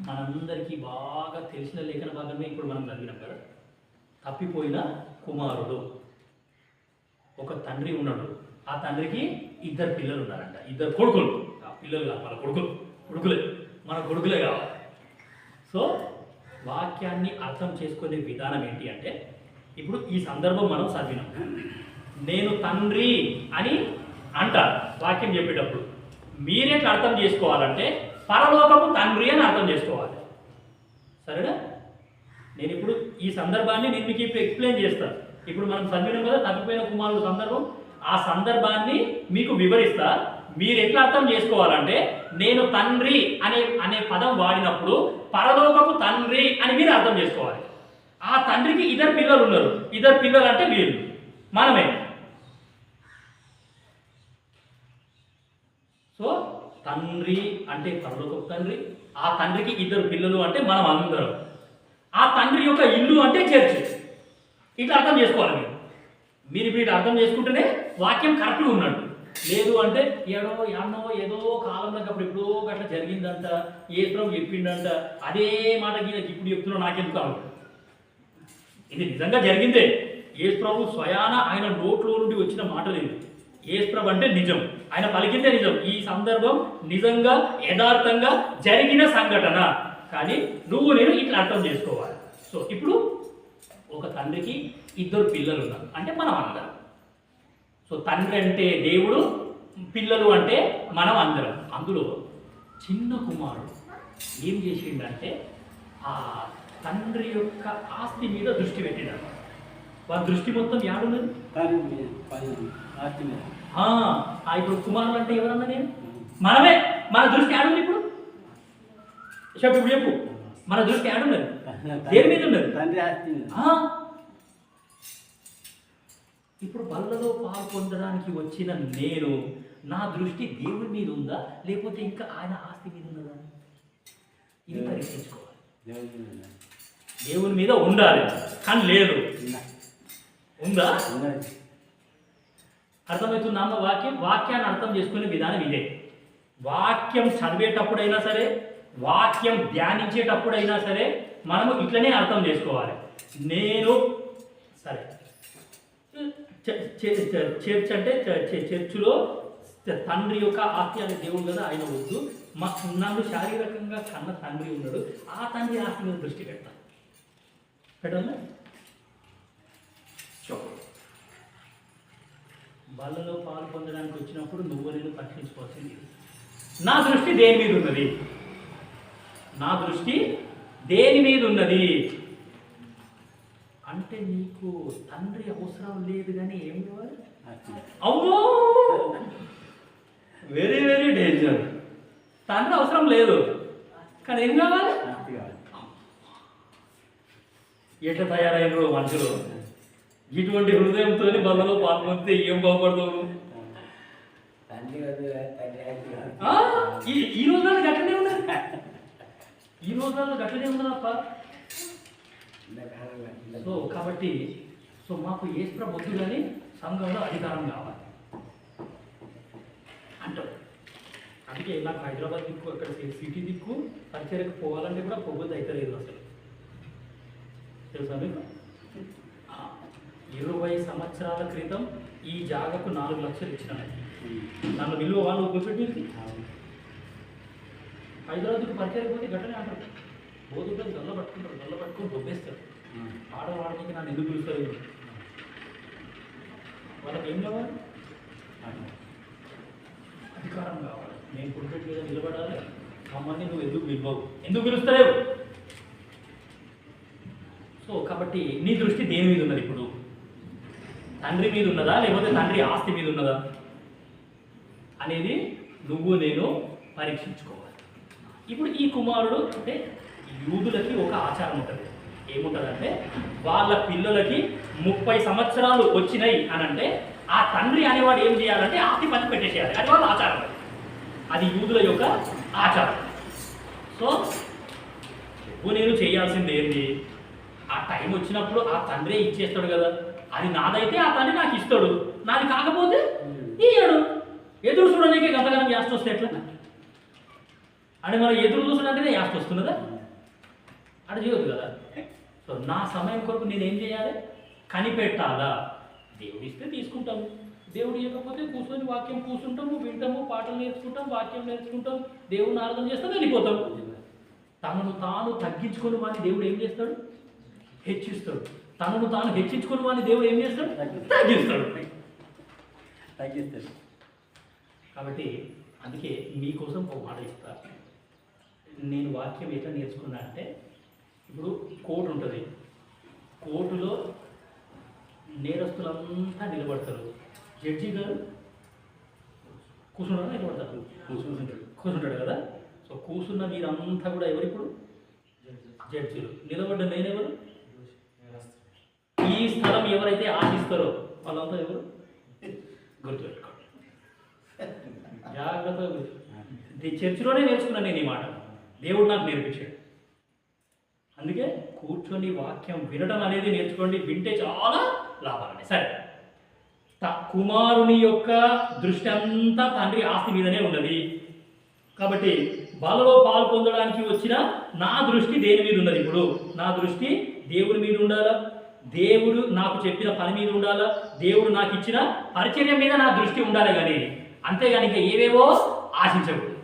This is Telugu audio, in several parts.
మనందరికీ బాగా తెలిసిన లేఖన భాగమే ఇప్పుడు మనం చదివినాం కదా. తప్పిపోయిన కుమారుడు. ఒక తండ్రి ఉన్నాడు, ఆ తండ్రికి ఇద్దరు పిల్లలు ఉన్నారంట, ఇద్దరు కొడుకులు. ఆ పిల్లలు కాదు, మన కొడుకులే మన కొడుకులే కావాలి. సో వాక్యాన్ని అర్థం చేసుకునే విధానం ఏంటి అంటే, ఇప్పుడు ఈ సందర్భం మనం చదివినాం. నేను తండ్రి అని అంటారు వాక్యం చెప్పేటప్పుడు. మీరెట్లా అర్థం చేసుకోవాలంటే పరలోకపు తండ్రి అని అర్థం చేసుకోవాలి. సరేనా? నేను ఇప్పుడు ఈ సందర్భాన్ని నేను మీకు ఇప్పుడు ఎక్స్ప్లెయిన్ చేస్తాను. ఇప్పుడు మనం చదివినాం కదా తప్పిపోయిన కుమారుడు సందర్భం. ఆ సందర్భాన్ని మీకు వివరిస్తా. మీరు ఎట్లా అర్థం చేసుకోవాలంటే, నేను తండ్రి అనే పదం వాడినప్పుడు పరలోకపు తండ్రి అని మీరు అర్థం చేసుకోవాలి. ఆ తండ్రికి ఇద్దరు పిల్లలు ఉన్నారు. ఇద్దరు పిల్లలు అంటే వీళ్ళు, మనమే. సో తండ్రి అంటే పరలోకపు తండ్రి, ఆ తండ్రికి ఇద్దరు పిల్లలు అంటే మనం అందరం. ఆ తండ్రి యొక్క ఇల్లు అంటే చర్చ్. ఇట్లా అర్థం చేసుకోవాలి మీరు ఇప్పుడు ఇట్లా అర్థం చేసుకుంటేనే వాక్యం కరెక్ట్గా ఉన్నట్టు. లేదు అంటే యాడనో ఏదో కాలంలో అప్పుడు ఎప్పుడో అట్లా జరిగిందంట, యేసు చెప్పిండంట, అదే మాట ఇప్పుడు చెప్తున్నా నాకెందుకు కావాలి. ఇది నిజంగా జరిగిందే. యేసు ప్రభు స్వయాన ఆయన నోట్లో నుండి వచ్చిన మాట లేదు. యేసు ప్రభు అంటే నిజం, ఆయన పలికిందే నిజం. ఈ సందర్భం నిజంగా యథార్థంగా జరిగిన సంఘటన. కానీ నేను ఇట్లా అర్థం చేసుకోవాలి. సో ఇప్పుడు ఒక తండ్రికి ఇద్దరు పిల్లలు ఉన్నారు అంటే మనం అందరం. సో తండ్రి అంటే దేవుడు, పిల్లలు అంటే మనం అందరం. అందులో చిన్న కుమారుడు ఏం చేసిండంటే ఆ తండ్రి యొక్క ఆస్తి మీద దృష్టి పెట్టినాడు. వారి దృష్టి మొత్తం యాడున్నది? ఆస్తి మీద. ఇప్పుడు కుమారుడు అంటే ఎవరన్నా నేను? మనమే. మన దృష్టి యాడుంది ఇప్పుడు? ఇప్పుడు చెప్పు, మన దృష్టి యాడున్నది? దేని మీద ఉన్నది? తండ్రి ఆస్తి మీద. ఇప్పుడు బల్లలో పాల్పొందడానికి వచ్చిన నేను, నా దృష్టి దేవుడి మీద ఉందా లేకపోతే ఇంకా ఆయన ఆస్తి మీద ఉన్నదా? ఇది పరీక్షించుకోవాలి. దేవుని మీద ఉండాలి కానీ లేదు. ఉందా? అర్థమవుతుందా అమ్మ? వాక్యాన్ని అర్థం చేసుకునే విధానం ఇదే. వాక్యం చదివేటప్పుడైనా సరే, వాక్యం ధ్యానించేటప్పుడైనా సరే మనము ఇట్లనే అర్థం చేసుకోవాలి. నేను సరే చర్చ్ అంటే చర్చిలో తండ్రి యొక్క ఆస్తి అనే దేవుడు కదా, ఆయన వద్దు. నన్ను శారీరకంగా కన్న తండ్రి ఉన్నాడు, ఆ తండ్రి ఆస్తి మీద దృష్టి పెట్టాలి. వాళ్ళలో పాలు పొందడానికి వచ్చినప్పుడు నేను పరీక్షించుకోవాల్సింది. నా దృష్టి దేని మీద ఉన్నది? నా దృష్టి దేని మీద ఉన్నది అంటే, నీకు తండ్రి అవసరం లేదు కానీ ఏం కావాలి? అవును, వెరీ వెరీ డేంజర్. తండ్రి అవసరం లేదు కానీ ఏం కావాలి? ఎట్లా తయారైనరు మనుషులు? ఇటువంటి హృదయంతో బలలో పాల్పొందితే ఏం బాగుపడతావు? ఈ రోజుల్లో గట్లనే ఉన్నది. ఈ రోజుల్లో గట్లనే ఉన్నదప్ప. సో కాబట్టి మాకు యేసు ప్రభు వద్దు కానీ సంఘంలో అధికారం కావాలి అంటారు. అందుకే నాకు హైదరాబాద్ దిక్కు, అక్కడ సిటీ దిక్కు పరిచయకు పోవాలంటే కూడా పొద్దు అవుతలేదు అసలు. తెలుసా మీకు? 20 సంవత్సరాల క్రితం ఈ జాగకు 4 లక్షలు ఇచ్చినాను. నన్ను విలువ వాళ్ళు కూర్చోబెట్టి హైదరాబాద్కు పరిచయం పోతే గట్టనే అంటారు. బోధుడు గల్ల పట్టుకొని దొబ్బేస్తారు. ఆడవాడికి నన్ను ఎందుకు పిలుస్తారు? వాళ్ళకి ఏం కావాలి? అధికారం కావాలి. నేను పుట్టుబెట్టి మీద నిలబడాలి. మమ్మల్ని నువ్వు ఎందుకు పిలుస్తలేవు? సో కాబట్టి నీ దృష్టి దేని మీద ఉన్నది ఇప్పుడు? తండ్రి మీద ఉన్నదా లేకపోతే తండ్రి ఆస్తి మీద ఉన్నదా అనేది నేను పరీక్షించుకోవాలి. ఇప్పుడు ఈ కుమారుడు అంటే యూదులకి ఒక ఆచారం ఉంటుంది. ఏముంటుందంటే, వాళ్ళ పిల్లలకి 30 సంవత్సరాలు వచ్చినాయి అని అంటే ఆ తండ్రి అనేవాడు ఏం చేయాలంటే ఆస్తి పంచి పెట్టేసేయాలి. అది వాళ్ళ ఆచారం. అది యూదుల యొక్క ఆచారం. సో నేను చేయాల్సింది ఏంటి? ఆ టైం వచ్చినప్పుడు ఆ తండ్రే ఇచ్చేస్తాడు కదా. అది నాదైతే ఆ తండ్రి నాకు ఇస్తాడు, నాది కాకపోతే ఇయ్యాడు. ఎదురు చూడడానికి గంటగానం యాస్ట్ వస్తే ఎట్లా అంటే, మనం ఎదురు చూసినట్టుగా యాస్ట్ వస్తున్నదా? అటు చేయొద్దు కదా. సో నా సమయం కొరకు నేనేం చేయాలి? కనిపెట్టాలా. దేవుడు ఇస్తే తీసుకుంటాము, దేవుడు ఇవ్వకపోతే కూర్చొని వాక్యం కూర్చుంటాము, వింటాము, పాటలు నేర్చుకుంటాం, వాక్యం నేర్చుకుంటాం, దేవుడిని ఆరాధన చేస్తాం, వెళ్ళిపోతాం. తనను తాను తగ్గించుకుని వాడిని దేవుడు ఏం చేస్తాడు? హెచ్చిస్తాడు. తనను తాను హెచ్చించుకుని వాడిని దేవుడు ఏం చేస్తాడు? తగ్గిస్తాడు. కాబట్టి అందుకే మీకోసం ఒక మాట ఇస్తా. నేను వాక్యం ఎట్లా నేర్చుకున్నా అంటే, ఇప్పుడు కోర్టు ఉంటుంది, కోర్టులో నేరస్తులంతా నిలబడతారు, జడ్జి గారు కూర్చుంటారా? నిలబడతారు, కూర్చుంటాడు కదా. సో కూర్చున్న మీరంతా కూడా ఎవరిప్పుడు? జడ్జిలు. నిలబడ్డ నేనెవరు? ఈ స్థలం ఎవరైతే ఆశిస్తారో వాళ్ళంతా ఎవరు? గుర్తుపెట్టుకోండి, జాగ్రత్తగా గుర్తు. చర్చిలోనే నేర్చుకున్నాను నేను ఈ మాట, దేవుడు నాకు నేర్పించాడు. అందుకే కూర్చొని వాక్యం వినడం అనేది నేర్చుకోండి, వింటే చాలా లాభాలని. సరే, కుమారుని యొక్క దృష్టి అంతా తండ్రి ఆస్తి మీదనే ఉన్నది. కాబట్టి బలలో పాలు పొందడానికి వచ్చిన నా దృష్టి దేని మీద ఉన్నది? ఇప్పుడు నా దృష్టి దేవుడి మీద ఉండాలా, దేవుడు నాకు చెప్పిన పని మీద ఉండాలా, దేవుడు నాకు ఇచ్చిన పరిచర్య మీద నా దృష్టి ఉండాలి. కానీ అంతేగాని ఇంకా ఏవేవో ఆశించకూడదు.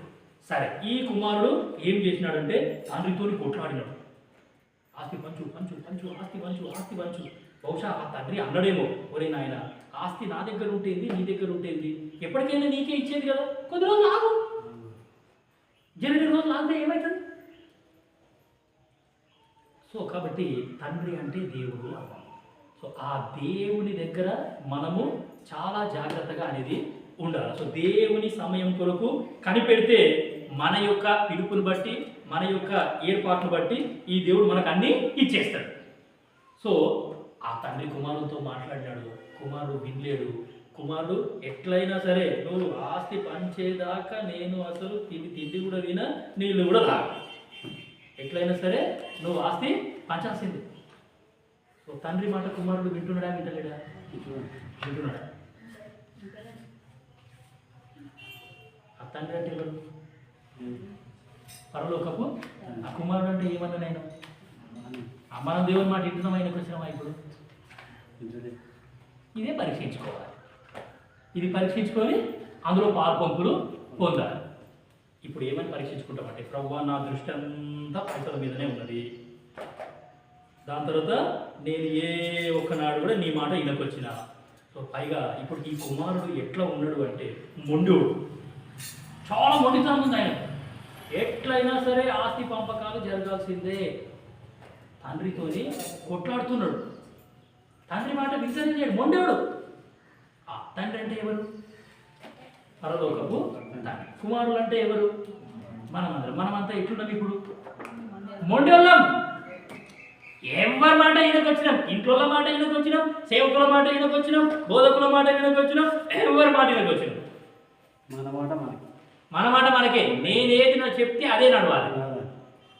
సరే, ఈ కుమారుడు ఏం చేసినాడంటే తండ్రితో కొట్లాడినాడు. ఆస్తి పంచు పంచు పంచు, ఆస్తి పంచు, ఆస్తి పంచు. బహుశా ఆ తండ్రి అన్నడేమో, ఒరే నాయన, ఆస్తి నా దగ్గర ఉంటేంది, నీ దగ్గర ఉంటేంది, ఎప్పటికైనా నీకే ఇచ్చేది కదా, కొద్ది రోజులు ఆగు, జరిగిన రోజులు ఆగితే ఏమవుతుంది? సో కాబట్టి తండ్రి అంటే దేవుడు. సో ఆ దేవుని దగ్గర మనము చాలా జాగ్రత్తగా అనేది ఉండాలి. సో దేవుని సమయం కొరకు కనిపెడితే మన యొక్క పిలుపుని బట్టి, మన యొక్క ఏర్పాటును బట్టి ఈ దేవుడు మనకు అన్నీ ఇచ్చేస్తాడు. సో ఆ తండ్రి కుమారుడితో మాట్లాడినాడు, కుమారుడు వినలేడు. కుమారుడు ఎట్లయినా సరే నువ్వు ఆస్తి పంచేదాకా నేను అసలు తిండి కూడా వినా, నీళ్ళు కూడా తాగు, ఎట్లయినా సరే నువ్వు ఆస్తి పంచాల్సింది. సో తండ్రి మాట కుమారుడు వింటున్నాడా, వింటలేడా? వింటున్నాడా? ఆ తండ్రి అంటే ఎవరు? పరలోకపు ఆ కుమారుడు అంటే ఏమన్నా నేను మనం దేవుని మాట వింటున్నాం, ఆయనకు వచ్చినామా? ఇప్పుడు ఇదే పరీక్షించుకోవాలి. ఇది పరీక్షించుకొని అందులో పాల్పంపులు పొందాలి. ఇప్పుడు ఏమని పరీక్షించుకుంటామంటే, ప్రభువా నా దృష్టి అంతా పైసల మీదనే ఉన్నది, దాని తర్వాత నేను ఏ ఒక్కనాడు కూడా నీ మాట వినకొచ్చిన. సో పైగా ఇప్పుడు ఈ కుమారుడు ఎట్లా ఉన్నాడు అంటే మొండోడు, చాలా మొండితనం ఉంది ఆయన. ఎట్లయినా సరే ఆస్తి పంపకాలు జరగాల్సిందే. తండ్రితోని కొట్లాడుతున్నాడు, తండ్రి మాట విసరించాడు, మొండోడు. తండ్రి అంటే ఎవరు? పరలోకపు తండ్రి. కుమారులు అంటే ఎవరు? మనమంతా ఎట్లున్నాం ఇప్పుడు? మొండోళ్ళం. ఎవరి మాట ఈయనకు వచ్చినాం, ఇంట్లో మాట ఈయనకు వచ్చినాం, సేవకుల మాట ఈయనకు వచ్చినాం, బోధకుల మాట ఈయనకు వచ్చినాం, ఎవరి మాట ఈయనకు వచ్చినాం. మన మాట మనకే. నేనేది నాకు చెప్తే అదే నడవాలి,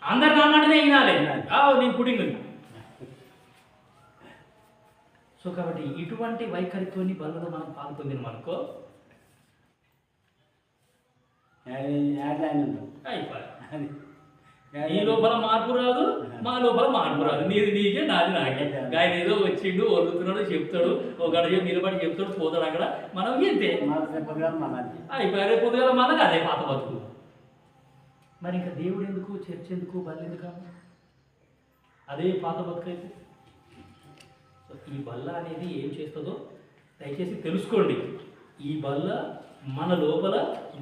అందరు నా మాటనే వినాలి. నేను పుడింగ్. సో కాబట్టి ఇటువంటి వైఖరితో బలలో మనం పాల్పొందినాం అనుకో, నీ లోపల మార్పు రాదు, మా లోపల మార్పు రాదు. నీది నీకే, నాది నాకే. ఆయన ఏదో వచ్చిండు, వదులుతున్నాడు, చెప్తాడు, ఒక గంట సేపు నిలబడి చెప్తాడు, పోతాడు అక్కడ. మనం ఇంతే అయిపోయారు. పొద్దుగాల మనకు అదే పాత బతుకు. మరి ఇంకా దేవుడు ఎందుకు, చర్చ ఎందుకు, బల్ల ఎందుకు? అదే పాత బతుకు అయితే. సో ఈ బల్ల అనేది ఏం చేస్తుందో దయచేసి తెలుసుకోండి. ఈ బల్ల మన లోపల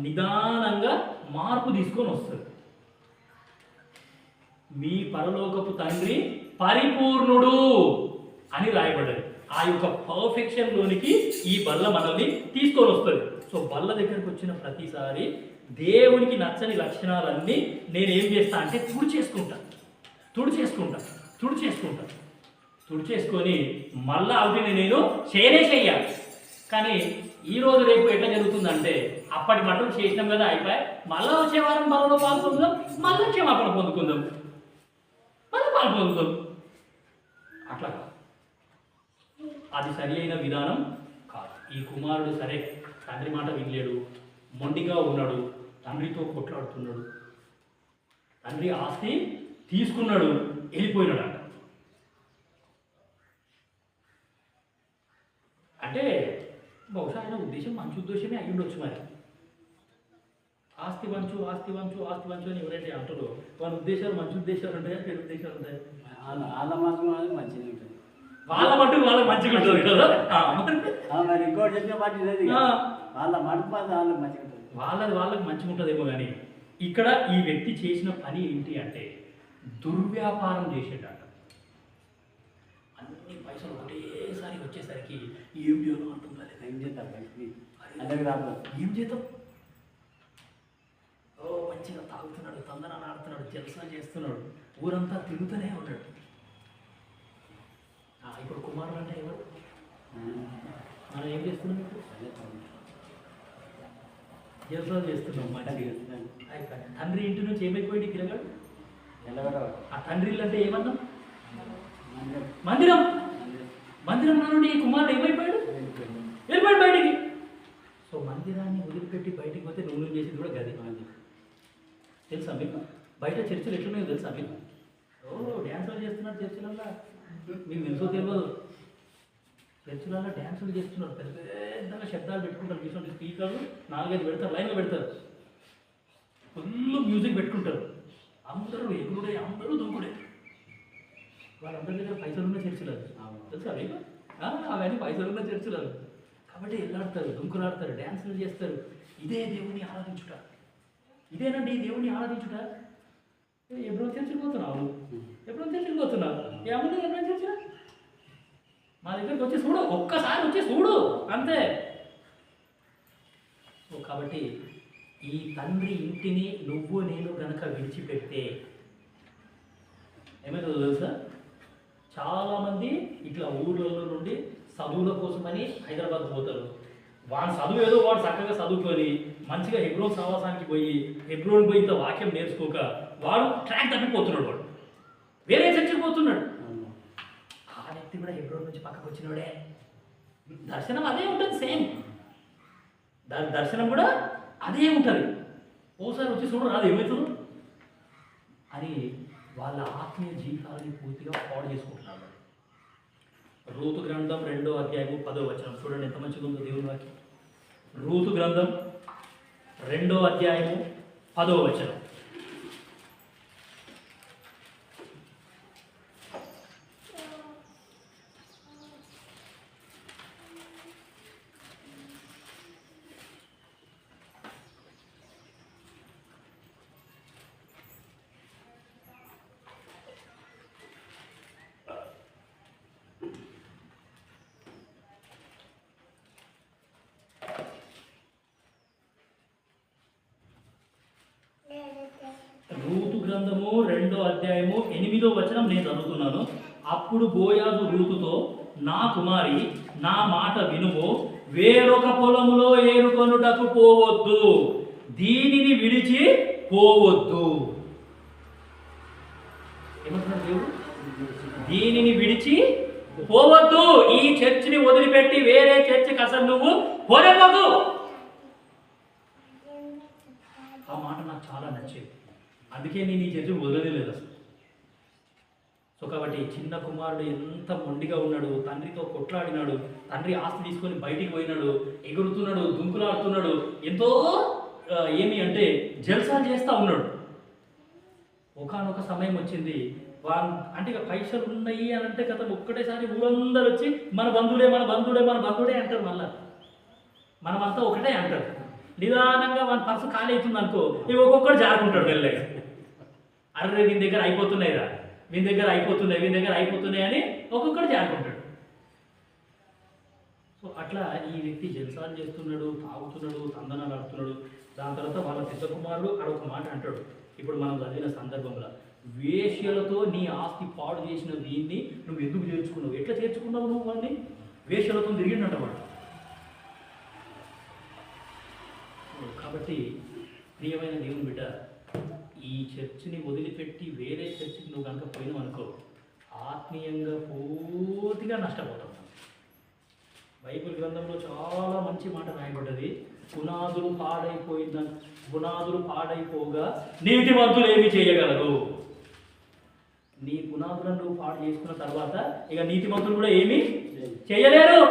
నిదానంగా మార్పు తీసుకొని వస్తుంది. మీ పరలోకపు తండ్రి పరిపూర్ణుడు అని రాయబడ్డది. ఆ యొక్క పర్ఫెక్షన్లోనికి ఈ బల్ల మనల్ని తీసుకొని వస్తుంది. సో బల్ల దగ్గరకు వచ్చిన ప్రతిసారి దేవునికి నచ్చని లక్షణాలన్నీ నేను ఏం చేస్తా అంటే తుడిచేసుకొని మళ్ళా అవిటిని నేను చెయ్యాలి. కానీ ఈరోజు రేపు ఎట్లా జరుగుతుందంటే, అప్పటి మటుకు చేసినాం కదా, అయిపోయి మళ్ళీ వచ్చే వారం బలలో పాల్పొందుదాం, మళ్ళీ క్షమాపణ పొందుకుందాం, మళ్ళీ పాల్పొందుదాం. అట్లా కాదు, అది సరి అయిన విధానం కాదు. ఈ కుమారుడు సరే తండ్రి మాట వినలేడు, మొండిగా ఉన్నాడు, తండ్రితో కొట్లాడుతున్నాడు, తండ్రి ఆస్తి తీసుకున్నాడు, వెళ్ళిపోయినాడు అంట. అంటే బహుశా ఆయన ఉద్దేశం మంచి ఉద్దేశమే అయి ఉండొచ్చు. మరి ఆస్తి వంచు ఆస్తి వంచు ఆస్తి వంచు అని ఎవరైతే అంటారో వాళ్ళ ఉద్దేశాలు మంచి ఉద్దేశాలు ఉంటాయా, చెడు ఉద్దేశాలు ఉంటాయా? వాళ్ళ మాత్రం మంచిగా ఉంటుంది, వాళ్ళ మటుకు వాళ్ళకి మంచిగా ఉంటుంది కదా. మరి ఇంకోటి చెప్పిన మాట లేదు, వాళ్ళ మటుకు మాత్రం వాళ్ళకి మంచిగా ఉంటుంది, వాళ్ళకి మంచిగా ఉంటుందేమో. కానీ ఇక్కడ ఈ వ్యక్తి చేసిన పని ఏంటి అంటే దుర్వ్యాపారం చేసేటంట. అన్ని పైసలు ఒకటేసారి వచ్చేసరికి ఏం చేయాలో అర్థం కాలేదు. ఏం చేద్దాం అందరికి రాదు, ఏం చేద్దాం? ఓ మంచిగా తాగుతున్నాడు, తందనాలు ఆడుతున్నాడు, జలసా చేస్తున్నాడు, ఊరంతా తిరుగుతూనే ఉన్నాడు. ఇప్పుడు కుమారుడు అంటే ఎవరు? మనం ఏం చేస్తున్నాం? ఇప్పుడు జలసాలు చేస్తున్నాం, మంచిగా. తండ్రి ఇంటి నుంచి ఏమైపోయింది పిల్లగాడు? ఆ తండ్రి ఇల్లు అంటే ఏమన్నా? మందిరం. మందిరం నుండి కుమారుడు ఏమైపోయాడు? వెళ్ళిపోయాడు బయటికి. సో మందిరాన్ని వదిలిపెట్టి బయటికి పోతే నువ్వు చేసింది కూడా గది. తెలుసా మీకు? బయట చర్చలు ఎట్లున్నాయో తెలుసా మీకు? డ్యాన్సులు చేస్తున్నారు చర్చిలల్లో, మీకు తెలుసో తెలియదు. చర్చిలల్లో డ్యాన్సులు చేస్తున్నారు, పెద్ద పెద్దగా శబ్దాలు పెట్టుకుంటారు, తీసుకుంటే స్పీకర్లు 4-5 పెడతారు, లైన్లో పెడతారు, ఫుల్ మ్యూజిక్ పెట్టుకుంటారు, అందరూ ఎగురుడే, అందరూ దుంకుడే. వాళ్ళందరి దగ్గర పైసలు ఉన్న చర్చిలు తెలుసా మీకు? అవన్నీ పైసలు ఉన్న చర్చిలు. కాబట్టి వెళ్ళాడతారు, దుంకులాడతారు, డ్యాన్సులు చేస్తారు. ఇదే దేవుని ఆరాధించుట. ఇదేనండి దేవుని ఆరాధించుట. ఎప్పుడో చర్చికి పోతున్నావు, ఎప్పుడో చర్చికి పోతున్నావు, ఏమన్నా ఎప్పుడైనా చర్చినా మా దగ్గరికి వచ్చి చూడు, ఒక్కసారి వచ్చి చూడు అంతే. సో కాబట్టి ఈ తండ్రి ఇంటిని నువ్వు నేను గనక విడిచిపెడితే ఏమైతుందో తెలుసా? చాలామంది ఇట్లా ఊళ్ళలో నుండి చదువుల కోసమని హైదరాబాద్ పోతారు. వాడు చదువు ఏదో వాడు చక్కగా చదువుకొని మంచిగా హెబ్రోన్ సహవాసానికి పోయి హెబ్రోన్ పోయి ఇంత వాక్యం నేర్చుకోక వాడు ట్రాక్ తప్పిపోతున్నాడు, వాడు వేరే చర్చకి పోతున్నాడు. ఆ వ్యక్తి కూడా హెబ్రోన్ నుంచి పక్కకు వచ్చినోడే. దర్శనం అదే ఉంటుంది, సేమ్ దర్శనం కూడా అదే ఉంటుంది. ఓసారి వచ్చి చూడరు, అది ఏమవుతుంది అని వాళ్ళ ఆత్మీయ జీవితాలని పూర్తిగా పాడు చేసుకుంటున్నారు. రూతు గ్రంథం 2వ అధ్యాయము 10వ వచనం చూడండి ఎంత మంచిగా ఉందో దేవుని వాక్యం. రూతు గ్రంథం 2వ అధ్యాయము 10వ వచనం. రూతు గ్రంథము 2వ అధ్యాయము 8వ వచనం నేను చదువుతున్నాను. అప్పుడు బోయాజు రూతుతో, నా కుమారి, నా మాట వినుము, వేరొక పొలములో ఏరుకొనుటకు పోవద్దు, దీనిని విడిచి పోవద్దు. ఏమంటున్నాడు దేవుడు? దీనిని విడిచి పోవద్దు. ఈ చర్చిని వదిలిపెట్టి వేరే చర్చికి అసలు నువ్వు పోలేవద్దు. ఆ మాట నాకు చాలా నచ్చేది, అందుకే నేను ఈ చర్చను వదలలేదు అసలు. సో కాబట్టి చిన్న కుమారుడు ఎంత మొండిగా ఉన్నాడు, తండ్రితో కొట్లాడినాడు, తండ్రి ఆస్తి తీసుకొని బయటికి పోయినాడు, ఎగురుతున్నాడు, దుంకులాడుతున్నాడు, ఎంతో ఏమి అంటే జల్సాలు చేస్తూ ఉన్నాడు. ఒకానొక సమయం వచ్చింది, అంటే ఇక పైసలు ఉన్నాయి అని అంటే కదా ఒక్కటేసారి ఊరందరూ వచ్చి మన బంధువుడే మన బంధువుడే మన బంధువుడే అంటారు. మళ్ళా మనమంతా ఒకటే అంటారు. నిదానంగా మన పర్సు ఖాళీ అవుతుంది అనుకో, ఇక ఒక్కొక్కడు జారుకుంటాడు వెళ్ళగా. అరే వీని దగ్గర అయిపోతున్నాయిరా, వీని దగ్గర అయిపోతున్నాయి, వీని దగ్గర అయిపోతున్నాయి అని ఒక్కొక్కడు జారుకుంటాడు. సో అట్లా ఈ వ్యక్తి జల్సాలు చేస్తున్నాడు, తాగుతున్నాడు, తందనాలు ఆడుతున్నాడు. దాని తర్వాత వాళ్ళ పెద్ద కుమారుడు అడొక మాట అంటాడు. ఇప్పుడు మనం చదివిన సందర్భంలో, వేశ్యలతో నీ ఆస్తి పాడు చేసిన వీన్ని నువ్వు ఎందుకు చేర్చుకున్నావు? ఎట్లా చేర్చుకున్నావు నువ్వు? వాడిని వేశ్యలతో తిరిగిండంట వాడు. కాబట్టి ప్రియమైన దేవుని బిడ్డ, ఈ చర్చిని వదిలిపెట్టి వేరే చర్చికి నువ్వు కనుక పోయినావు అనుకో, ఆత్మీయంగా పూర్తిగా నష్టపోతావు. బైబిల్ గ్రంథంలో చాలా మంచి మాట రాయబడ్డది. పునాదులు పాడైపోగా నీతిమంతులు ఏమి చేయగలరు? నీ పునాదులను నువ్వు పాడు చేసుకున్న తర్వాత ఇక నీతిమంతులు కూడా ఏమీ చేయలేరు.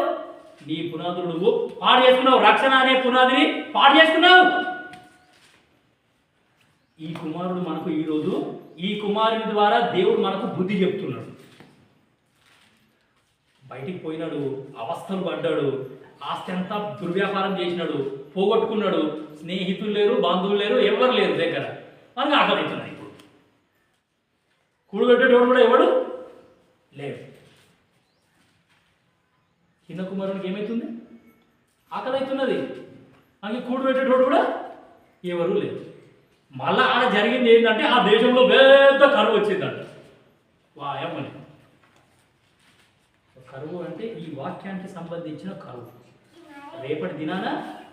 నీ పునాదులు నువ్వు పాడు చేసుకున్నావు, రక్షణ అనే పునాదిని పాడు చేసుకున్నావు. ఈ కుమారుడు మనకు ఈరోజు ఈ కుమారుని ద్వారా దేవుడు మనకు బుద్ధి చెప్తున్నాడు. బయటికి పోయినాడు, అవస్థలు పడ్డాడు, ఆస్తి అంతా దుర్వ్యాపారం చేసినాడు, పోగొట్టుకున్నాడు, స్నేహితులు లేరు, బంధువులు లేరు, ఎవరు లేరు దగ్గర. మనకు ఆకలి అవుతున్నాయి. ఇప్పుడు కూడబెట్టేటోడు కూడా ఎవడు లేడు. చిన్న కుమారునికి ఏమవుతుంది? ఆకలి అవుతున్నది. మనకి కూడబెట్టేటోడు కూడా ఎవరు లేరు. మళ్ళా ఆడ జరిగింది ఏంటంటే ఆ దేశంలో పెద్ద కరువు వచ్చిందంట. వాయమ్మని కరువు అంటే ఈ వాక్యానికి సంబంధించిన కరువు. రేపటి దినాన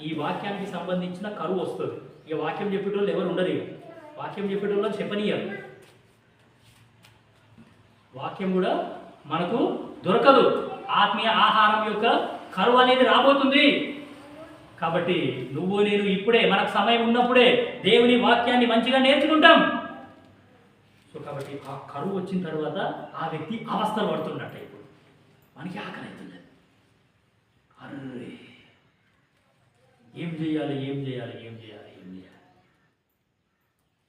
ఈ వాక్యానికి సంబంధించిన కరువు వస్తుంది. ఇక వాక్యం చెప్పేటోళ్ళు ఎవరు ఉండరు. ఇక వాక్యం చెప్పేటోళ్ళు చెప్పనీయారు. వాక్యం కూడా మనకు దొరకదు. ఆత్మీయ ఆహారం యొక్క కరువు అనేది రాబోతుంది. కాబట్టి నువ్వు నేను ఇప్పుడే మనకు సమయం ఉన్నప్పుడే దేవుని వాక్యాన్ని మంచిగా నేర్చుకుంటాం. సో కాబట్టి ఆ కరువు వచ్చిన తర్వాత ఆ వ్యక్తి అవస్థలు పడుతున్నట్ట. ఇప్పుడు మనకి ఆకలి అవుతుంది. అర్రే ఏం చేయాలి, ఏం చేయాలి, ఏం చేయాలి, ఏం చేయాలి,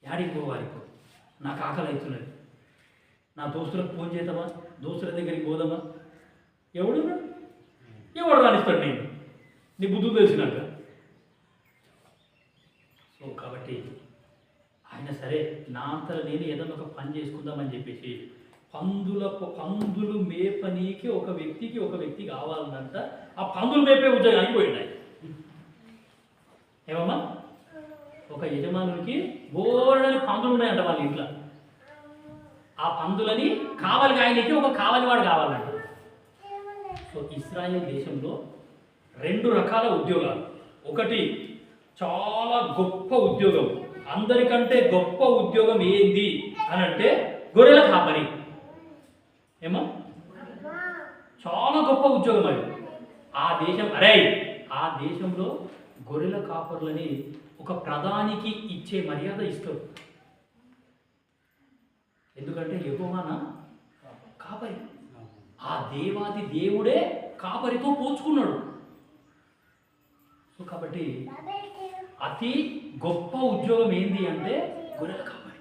యాడికి పోవాలి? ఇప్పుడు నాకు ఆకలి అవుతున్నది. నా దోస్తులకు ఫోన్ చేద్దామా, దోస్తుల దగ్గరికి పోదామా? ఎవడు రానిస్తాడు నేను నీ బుద్ధులు తెలిసినాక. సో కాబట్టి ఆయన సరే నా అంతలో నేను ఏదైనా ఒక పని చేసుకుందామని చెప్పేసి పందులు మేపనీకి ఒక వ్యక్తి కావాలనంట. ఆ పందులు మేపే ఉద్యోగం అయిపోయింది. ఏమమ్మా, ఒక యజమానునికి బోరడని పందులు ఉన్నాయంట వాళ్ళ ఇంట్లో. ఆ పందులని కావాలి ఆయనకి ఒక కావలివాడు కావాలంట. సో ఇశ్రాయేల్ దేశంలో 2 రకాల ఉద్యోగాలు. ఒకటి చాలా గొప్ప ఉద్యోగం. అందరికంటే గొప్ప ఉద్యోగం ఏంది అని అంటే గొర్రెల కాపరి. ఏమో చాలా గొప్ప ఉద్యోగం అది. ఆ దేశంలో గొర్రెల కాపరులని ఒక ప్రధానికి ఇచ్చే మర్యాద ఇస్తారు. ఎందుకంటే యెహోవా కాపరి. ఆ దేవాది దేవుడే కాపరితో పోల్చుకున్నాడు. సో కాబట్టి అతి గొప్ప ఉద్యోగం ఏంది అంటే గొర్రెల కాపరి.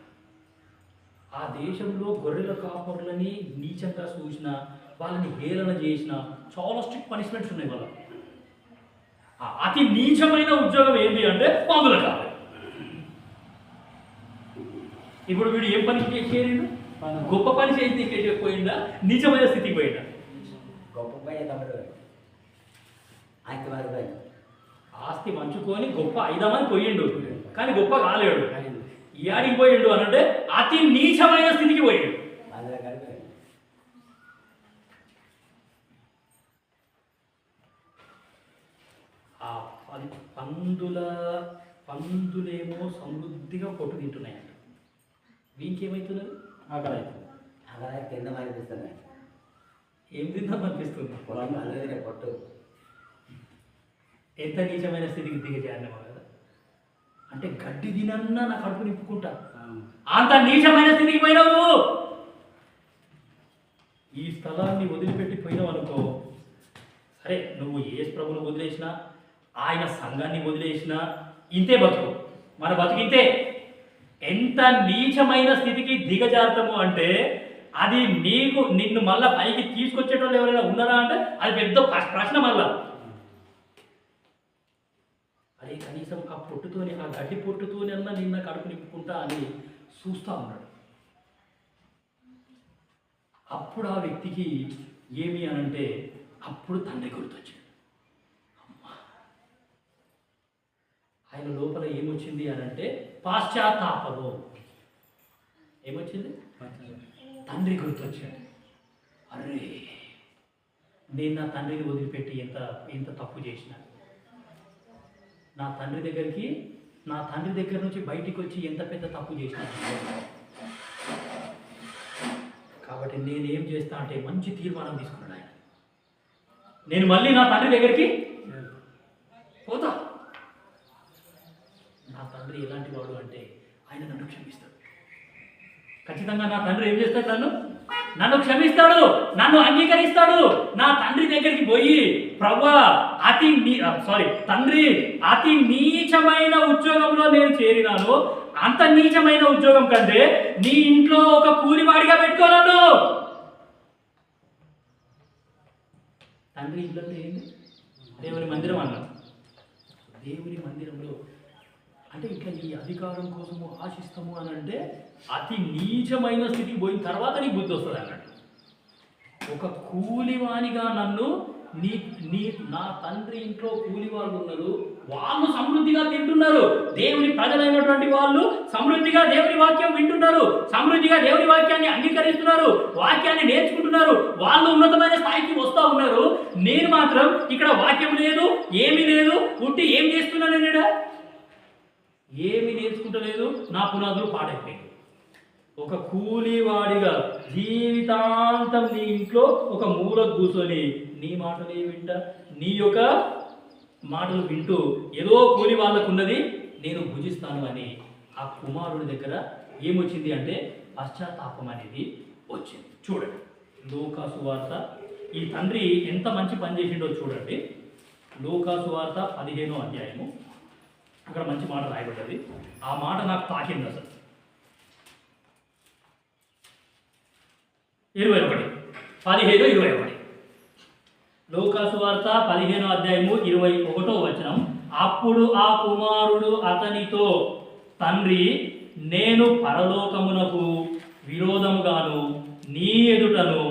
ఆ దేశంలో గొర్రెల కాపరులని నీచంగా చూసిన, వాళ్ళని హేళన చేసిన చాలా స్ట్రిక్ట్ పనిష్మెంట్స్ ఉన్నాయి వాళ్ళ. అతి నీచమైన ఉద్యోగం ఏంటి అంటే పందుల కాపరి. ఇప్పుడు వీడు ఏం పని చేరిండు? గొప్ప పని చేసి పోయిందా, నీచమైన స్థితికి పోయిందా? గొప్ప పని తమ్ముడు ఆస్తి పంచుకొని గొప్ప అయిదామని పోయిండు, కానీ గొప్ప కాలేడు. యాడికి పోయిండు అని అంటే అతి నీచమైన స్థితికి పోయిండు. ఆ పందులేమో సమృద్ధిగా పొట్టు తింటున్నాయంట. వీనికేమవుతున్నది? ఆకలి అవుతుంది. కింద అనిపిస్తుంది. ఏం తిందాం అనిపిస్తుంది? పొట్టు. ఎంత నీచమైన స్థితికి దిగజారినామా కదా. అంటే గడ్డి తినన్నా నా కడుపు నింపుకుంటా, అంత నీచమైన స్థితికి పోయినావు నువ్వు. ఈ స్థలాన్ని వదిలిపెట్టి పోయినావు అనుకో, సరే నువ్వు యేసు ప్రభువును వదిలేసినా, ఆయన సంఘాన్ని వదిలేసినా ఇంతే బతుకు. మన బతుకింతే. ఎంత నీచమైన స్థితికి దిగజారుతాము అంటే అది నిన్ను మళ్ళా పైకి తీసుకొచ్చేటోళ్ళు ఎవరైనా ఉన్నారా అంటే అది పెద్ద ప్రశ్న. మళ్ళా అరే కనీసం ఆ పొట్టుతోని, ఆ గడ్డి పొట్టుతోని అన్నా నిన్న కడుపు నింపుకుంటా అని చూస్తూ ఉన్నాడు. అప్పుడు ఆ వ్యక్తికి ఏమి అనంటే అప్పుడు తండ్రి గుర్తొచ్చాడు. అమ్మా, ఆయన లోపల ఏమొచ్చింది అనంటే పాశ్చాత్తాపము. ఏమొచ్చింది? తండ్రి గుర్తొచ్చాడు. అరే నేను నా తండ్రిని వదిలిపెట్టి ఎంత తప్పు చేసిన, నా తండ్రి దగ్గర నుంచి బయటికి వచ్చి ఎంత పెద్ద తప్పు చేసిన. కాబట్టి నేనేం చేస్తా అంటే మంచి తీర్మానం తీసుకున్నాడు ఆయన. నేను మళ్ళీ నా తండ్రి దగ్గరికి పోతా. నా తండ్రి ఎలాంటి వాడు అంటే ఆయన నన్ను క్షమిస్తాడు. ఖచ్చితంగా నా తండ్రి ఏం చేస్తాడు? నన్ను క్షమిస్తాడు, నన్ను అంగీకరిస్తాడు. నా తండ్రి దగ్గరికి పోయి, ప్రభువా తండ్రి, అతి నీచమైన ఉద్యోగంలో నేను చేరినాను, అంత నీచమైన ఉద్యోగం కంటే నీ ఇంట్లో ఒక కూలివాడిగా పెట్టుకోనను. తండ్రి ఇంట్లో ఏంటి? దేవుని మందిరం అన్నాడు. దేవుని మందిరంలో అంటే ఇట్లా ఈ అధికారం కోసము ఆశిస్తాము అని అంటే అతి నీచమైన స్థితికి పోయిన తర్వాత నీకు బుద్ధి వస్తుంది అన్నట్టు. ఒక కూలివానిగా నన్ను నా తండ్రి ఇంట్లో కూలి వాళ్ళు ఉన్నారు, వాళ్ళు సమృద్ధిగా తింటున్నారు, దేవుని ప్రజలైనటువంటి వాళ్ళు సమృద్ధిగా దేవుని వాక్యం వింటున్నారు, సమృద్ధిగా దేవుని వాక్యాన్ని అంగీకరిస్తున్నారు, వాక్యాన్ని నేర్చుకుంటున్నారు, వాళ్ళు ఉన్నతమైన స్థాయికి వస్తూ ఉన్నారు. నేను మాత్రం ఇక్కడ వాక్యం లేదు, ఏమీ లేదు, ఉట్టి ఏం చేస్తున్నాను నేడా? ఏమి నేర్చుకుంటలేదు, నా పునాదులు పాడైపోయింది. ఒక కూలివాడిగా జీవితాంతం నీ ఇంట్లో ఒక మూల కూర్చొని నీ మాటలు వింటా, నీ యొక్క మాటలు వింటూ ఏదో కూలి వాళ్ళకు ఉన్నది నేను భుజిస్తాను అని ఆ కుమారుడి దగ్గర ఏమొచ్చింది అంటే పశ్చాత్తాపం అనేది వచ్చింది. చూడండి లూకాసు వార్త, ఈ తండ్రి ఎంత మంచి పని చేసిండో చూడండి. లూకాసు వార్త 15వ అధ్యాయము, అక్కడ మంచి మాట రాయబడ్డది. ఆ మాట నాకు తాకింది అసలు. 15:21 లూకాసు వార్త 15వ అధ్యాయము 21వ వచనం. అప్పుడు ఆ కుమారుడు అతనితో, తండ్రి, నేను పరలోకమునకు విరోధముగాను నీ ఎదుటను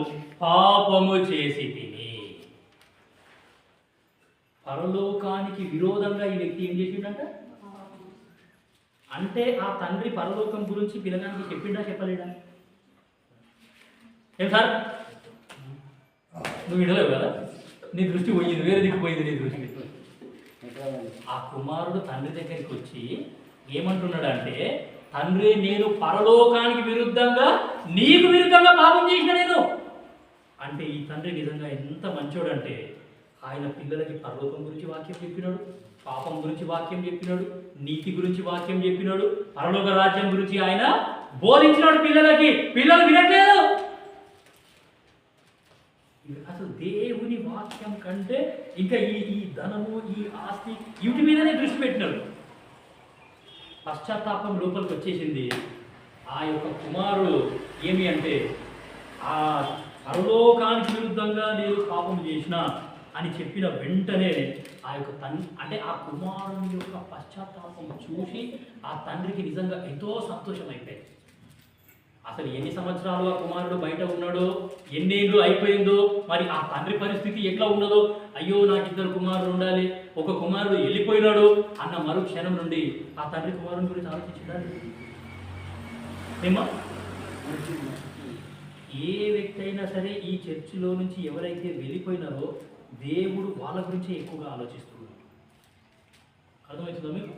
పాపము చేసి తిని. పరలోకానికి విరోధంగా ఈ వ్యక్తి ఏం చేసిండంట అంటే ఆ తండ్రి పరలోకం గురించి పిల్లగానికి చెప్పిండా చెప్పలేడా? ఏం సార్ నువ్వు వినలేవు కదా, నీ దృష్టి పోయింది, వేరే దిక్కు పోయింది నీ దృష్టి. ఆ కుమారుడు తండ్రి దగ్గరికి వచ్చి ఏమంటున్నాడు అంటే, తండ్రి, నేను పరలోకానికి విరుద్ధంగా నీకు విరుద్ధంగా పాపం చేసిన నేను అంటే. ఈ తండ్రి నిజంగా ఎంత మంచోడు అంటే ఆయన పిల్లలకి పరలోకం గురించి వాక్యం చెప్పినాడు, పాపం గురించి వాక్యం చెప్పినాడు, నీతి గురించి వాక్యం చెప్పినాడు, పరలోక రాజ్యం గురించి ఆయన బోధించినాడు పిల్లలకి. పిల్లలు వినట్లేదు. అసలు దేవుని వాక్యం కంటే ఇంకా ఈ ధనము, ఈ ఆస్తి, వీటి మీదనే దృష్టి పెట్టినాడు. పశ్చాత్తాపం లోపలికి వచ్చేసింది. ఆ యొక్క కుమారుడు ఏమి అంటే, ఆ పరలోకానికి విరుద్ధంగా నేను పాపం చేసిన అని చెప్పిన వెంటనే ఆ యొక్క అంటే ఆ కుమారుని యొక్క పశ్చాత్తాపం చూసి ఆ తండ్రికి నిజంగా ఎంతో సంతోషం అయిపోయింది. అసలు ఎన్ని సంవత్సరాలు ఆ కుమారుడు బయట ఉన్నాడో, ఎన్నేళ్ళు అయిపోయిందో, మరి ఆ తండ్రి పరిస్థితి ఎట్లా ఉన్నదో, అయ్యో నాకు ఇద్దరు కుమారులు ఉండాలి, ఒక కుమారుడు వెళ్ళిపోయినాడు అన్న మరు క్షణం నుండి ఆ తండ్రి కుమారుని గురించి ఆలోచించాలి. ఏమా ఏ వ్యక్తి అయినా సరే ఈ చర్చిలో నుంచి ఎవరైతే వెళ్ళిపోయినారో దేవుడు వాళ్ళ గురించే ఎక్కువగా ఆలోచిస్తున్నాడు. అర్థమవుతుందా మీకు?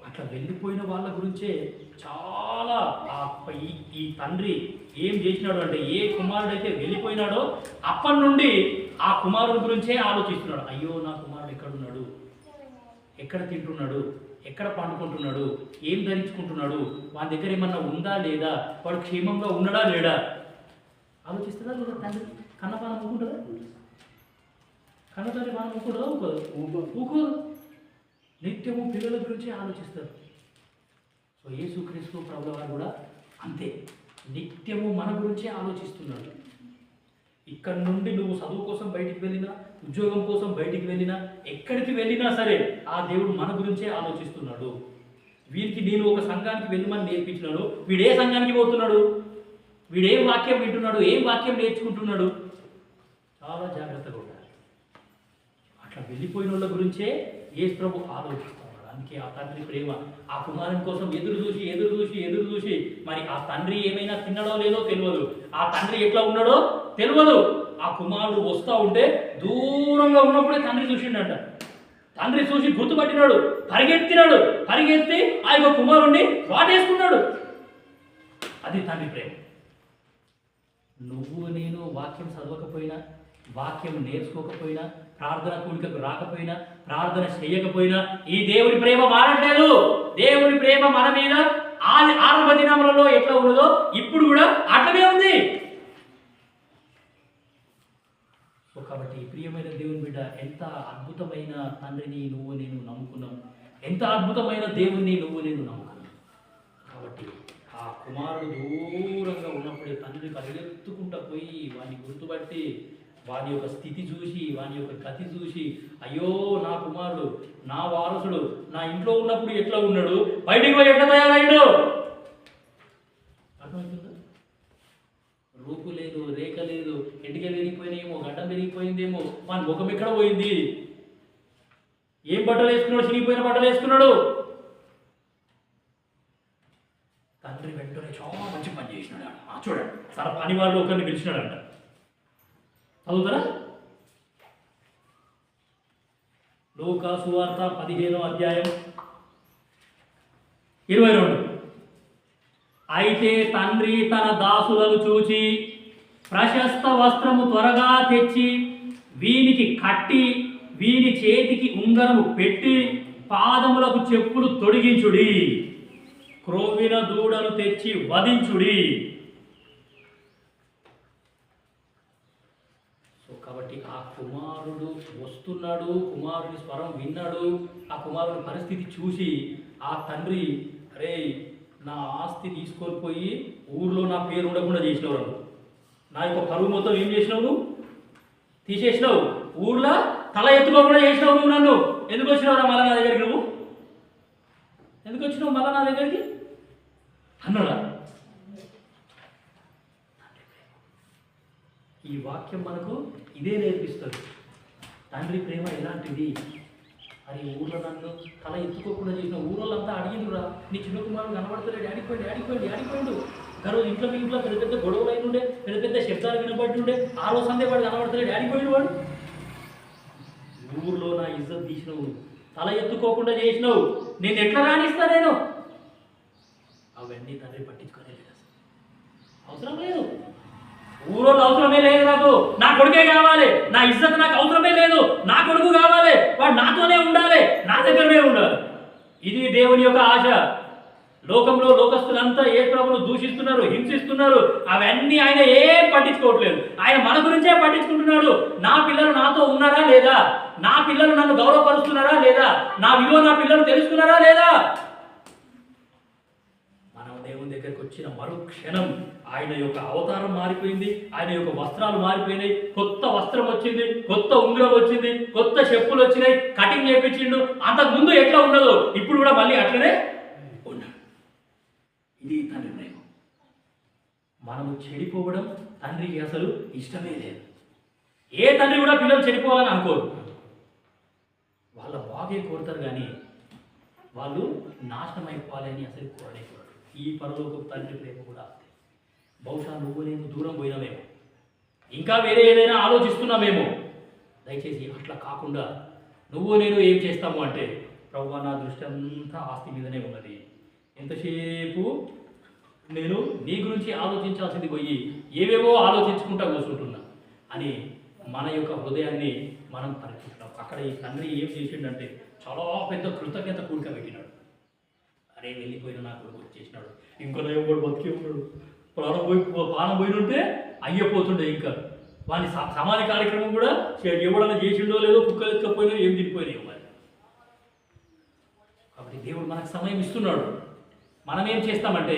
అట్లా వెళ్ళిపోయిన వాళ్ళ గురించే చాలా ఈ తండ్రి ఏం చేసినాడు అంటే, ఏ కుమారుడైతే వెళ్ళిపోయినాడో అప్పటి నుండి ఆ కుమారుడి గురించే ఆలోచిస్తున్నాడు. అయ్యో నా కుమారుడు ఎక్కడున్నాడు, ఎక్కడ తింటున్నాడు, ఎక్కడ పండుకుంటున్నాడు, ఏం ధరించుకుంటున్నాడు, వాడి దగ్గర ఏమన్నా ఉందా లేదా, వాడు క్షేమంగా ఉన్నాడా లేడా ఆలోచిస్తుందా లేదా? తండ్రి కన్నపానం ఊకుంటుందా? కన్నతల్లి పానం ఊకుంటుందా? ఊకోదు. నిత్యము పిల్లల గురించి ఆలోచిస్తారు. సో యేసుక్రీస్తు ప్రభువు వారు కూడా అంతే, నిత్యము మన గురించే ఆలోచిస్తున్నాడు. ఇక్కడ నుండి నువ్వు చదువు కోసం బయటికి వెళ్ళినా, ఉద్యోగం కోసం బయటికి వెళ్ళినా, ఎక్కడికి వెళ్ళినా సరే ఆ దేవుడు మన గురించే ఆలోచిస్తున్నాడు. వీరికి నేను ఒక సంఘానికి వెళ్ళమని నేర్పించినాడు, వీడే సంఘానికి పోతున్నాడు, వీడేం వాక్యం వింటున్నాడు, ఏం వాక్యం నేర్చుకుంటున్నాడు, చాలా జాగ్రత్తగా ఉండాలి. అట్లా వెళ్ళిపోయిన వాళ్ళ గురించే యేసు ప్రభు ఆలోచిస్తున్నాడు. అందుకే ఆ తండ్రి ప్రేమ ఆ కుమారుని కోసం ఎదురు చూసి మరి ఆ తండ్రి ఏమైనా తిన్నాడో లేదో తెలియదు, ఆ తండ్రి ఎట్లా ఉన్నాడో తెలియదు. ఆ కుమారుడు వస్తూ ఉంటే దూరంగా ఉన్నప్పుడే తండ్రి చూసిండట. తండ్రి చూసి గుర్తుపట్టినాడు, పరిగెత్తి ఆ యొక్క కుమారుణ్ణి వాటేసుకున్నాడు. అది తండ్రి ప్రేమ. నువ్వు నేను వాక్యం చదవకపోయినా, వాక్యం నేర్చుకోకపోయినా, ప్రార్థన కూడికకు రాకపోయినా, ప్రార్థన చేయకపోయినా ఈ దేవుని ప్రేమ మారట్లేదు. దేవుని ప్రేమ మన మీద ఆది ఆరంభ దినములలో ఎట్లా ఉన్నదో ఇప్పుడు కూడా అట్లనే ఉంది. కాబట్టి ప్రియమైన దేవుని బిడ్డ, ఎంత అద్భుతమైన తండ్రిని నువ్వు నేను నమ్ముకున్నావు, ఎంత అద్భుతమైన దేవుణ్ణి నువ్వు నేను నమ్ముకున్నావు. కాబట్టి ఆ కుమారుడు దూరంగా ఉన్నప్పుడే తండ్రి పరిగెత్తుకుంటా పోయి వాడిని గుర్తుపట్టి వాని యొక్క స్థితి చూసి వాని యొక్క గతి చూసి, అయ్యో నా కుమారుడు, నా వారసుడు నా ఇంట్లో ఉన్నప్పుడు ఎట్లా ఉన్నాడు, బయటికి పోయి ఎట్లా తయారయ్యాడు. అర్థమవుతుందా? రూపు లేదు, రేఖ లేదు, ఎంటిక పెరిగిపోయినాయేమో, గడ్డం పెరిగిపోయిందేమో, వాని ముఖం ఎక్కడ పోయింది, ఏం బట్టలు వేసుకున్నాడు, చినిగిపోయిన బట్టలు వేసుకున్నాడు. తండ్రి వెంటనే చాలా మంచి పని చేసినాడు. చూడండి, తన పని వాళ్ళు ఒకరిని పిలిచినాడంట. చదువుతారా? లూకా సువార్త 15వ అధ్యాయం 22. అయితే తండ్రి తన దాసులను చూచి ప్రశస్త వస్త్రము త్వరగా తెచ్చి వీనికి కట్టి వీని చేతికి ఉంగరము పెట్టి పాదములకు చెప్పులు తొడిగించుడి, క్రొవ్విన దూడను తెచ్చి వధించుడి. కాబట్టి ఆ కుమారుడు వస్తున్నాడు, కుమారుని స్వరం విన్నాడు. ఆ కుమారుని పరిస్థితి చూసి ఆ తండ్రి, అరే నా ఆస్తి తీసుకొని పోయి ఊర్లో నా పేరు ఉండకుండా చేసినావు, నువ్వు నా యొక్క పరువు మొత్తం ఏం చేసినావు, నువ్వు తీసేసినావు, ఊర్లో తల ఎత్తుకోకుండా చేసినావు నువ్వు. నన్ను ఎందుకు వచ్చినావు మళ్ళీ నా దగ్గరికి, నువ్వు ఎందుకు వచ్చినావు మళ్ళీ నా దగ్గరికి అన్నాడా? ఈ వాక్యం మనకు ఇదే నేర్పిస్తుంది. తండ్రి ప్రేమ ఎలాంటిది. అది ఊళ్ళో నన్ను తల ఎత్తుకోకుండా చేసిన ఊళ్ళంతా అడిగిండురా, నీ చిన్న కుమారుడు కనబడతలేడు, ఆడిపోయిండు. రోజు ఇంట్లో మీ ఇంట్లో పెద్ద పెద్ద గొడవలు అయినుండే, పెద్ద పెద్ద శబ్దాలు వినబడి ఉండే, ఆ రోజు సందే వాడు కనబడతలేడు, ఆడిపోయిండు వాడు. ఊర్లో నా ఇజ్జత్ తీసినావు, తల ఎత్తుకోకుండా చేసినావు, నేను ఎట్లా రాణిస్తా నేను? అవన్నీ తండ్రి పట్టించుకోలేదు, అవసరం లేదు. ఊరోళ్ళు అవసరమే లేదు, నాకు నా కొడుకే కావాలి, నా ఇజ్జత్ నాకు అవసరమే లేదు, నా కొడుకు కావాలి, వాడు నాతోనే ఉండాలి, నా దగ్గరనే ఉండాలి. ఇది దేవుని యొక్క ఆశ. లోకంలో లోకస్తులంతా ఏ ప్రభువును దూషిస్తున్నారు, హింసిస్తున్నారు, అవన్నీ ఆయన ఏం పట్టించుకోవట్లేదు. ఆయన మన గురించే పట్టించుకుంటున్నాడు. నా పిల్లలు నాతో ఉన్నారా లేదా, నా పిల్లలు నన్ను గౌరవపరుస్తున్నారా లేదా, నా విలువ నా పిల్లలు తెలుసుకున్నారా లేదా. మనం దేవుని దగ్గరికి వచ్చిన మరుక్షణం ఆయన యొక్క అవతారం మారిపోయింది, ఆయన యొక్క వస్త్రాలు మారిపోయినాయి, కొత్త వస్త్రం వచ్చింది, కొత్త ఉంగరం వచ్చింది, కొత్త చెప్పులు వచ్చినాయి, కటింగ్ చేయించిండు. అంతకుముందు ఎట్లా ఉండదు ఇప్పుడు కూడా మళ్ళీ అట్లనే ఉన్నాడు. ఇది తండ్రి ప్రేమ. మనము చెడిపోవడం తండ్రికి అసలు ఇష్టమే లేదు. ఏ తండ్రి కూడా పిల్లలు చెడిపోవాలని అనుకోరు, వాళ్ళ బాగే కోరుతారు, కానీ వాళ్ళు నాశనం అయిపోవాలని అసలు కోరనే కోరడు. ఈ పరలోకపు తండ్రి ప్రేమ కూడా అంతే. బహుశా నువ్వు నేను దూరం పోయినామేమో, ఇంకా వేరే ఏదైనా ఆలోచిస్తున్నామేమో. దయచేసి అట్లా కాకుండా నువ్వు నేను ఏం చేస్తాము అంటే, ప్రభువా నా దృష్టి అంతా ఆస్తి మీదనే ఉన్నది, ఎంతసేపు నేను నీ గురించి ఆలోచించాల్సింది పోయి ఏవేవో ఆలోచించుకుంటా కూర్చుంటున్నా అని మన యొక్క హృదయాన్ని మనం పరీక్షిస్తాం. అక్కడ ఈ తండ్రి ఏం చేసిండంటే చాలా పెద్ద కృతజ్ఞత కూడిక పెట్టినాడు. అరే వెళ్ళిపోయిన నా కొడుకు వచ్చేసినాడు, ఇంకో కూడా బతికే ఉన్నాడు, ప్రాణం పోయినుంటే అయ్యపోతుండే, ఇంకా వాని సమాధి కార్యక్రమం కూడా ఎవడన్నా చేసిండో లేదో, కుక్కలు ఎత్తుకపోయినా ఏం తినిపోయినాయో మరి. కాబట్టి దేవుడు మనకు సమయం ఇస్తున్నాడు. మనం ఏం చేస్తామంటే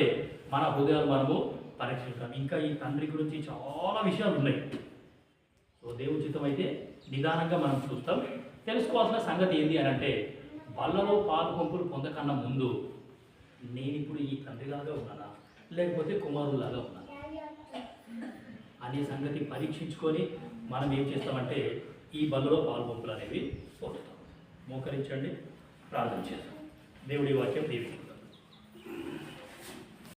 మన హృదయాలు మనము పరీక్షిస్తాం. ఇంకా ఈ తండ్రి గురించి చాలా విషయాలు ఉన్నాయి. సో దేవుడి చిత్తం అయితే నిదానంగా మనం చూస్తాం. తెలుసుకోవాల్సిన సంగతి ఏంటి అని అంటే, బల్లలో పాలు పంపులు పొందకన్నా ముందు నేను ఇప్పుడు ఈ తండ్రిలాగా ఉన్నానా లేకపోతే కుమారులాగా ఉన్నానా అనే సంగతి పరీక్షించుకొని మనం ఏం చేస్తామంటే ఈ బల్లలో పాలు పంపులు అనేవి పొందుతాం. మోకరించండి, ప్రార్థన చేస్తాం. దేవుడి వాక్యం దీవించండి.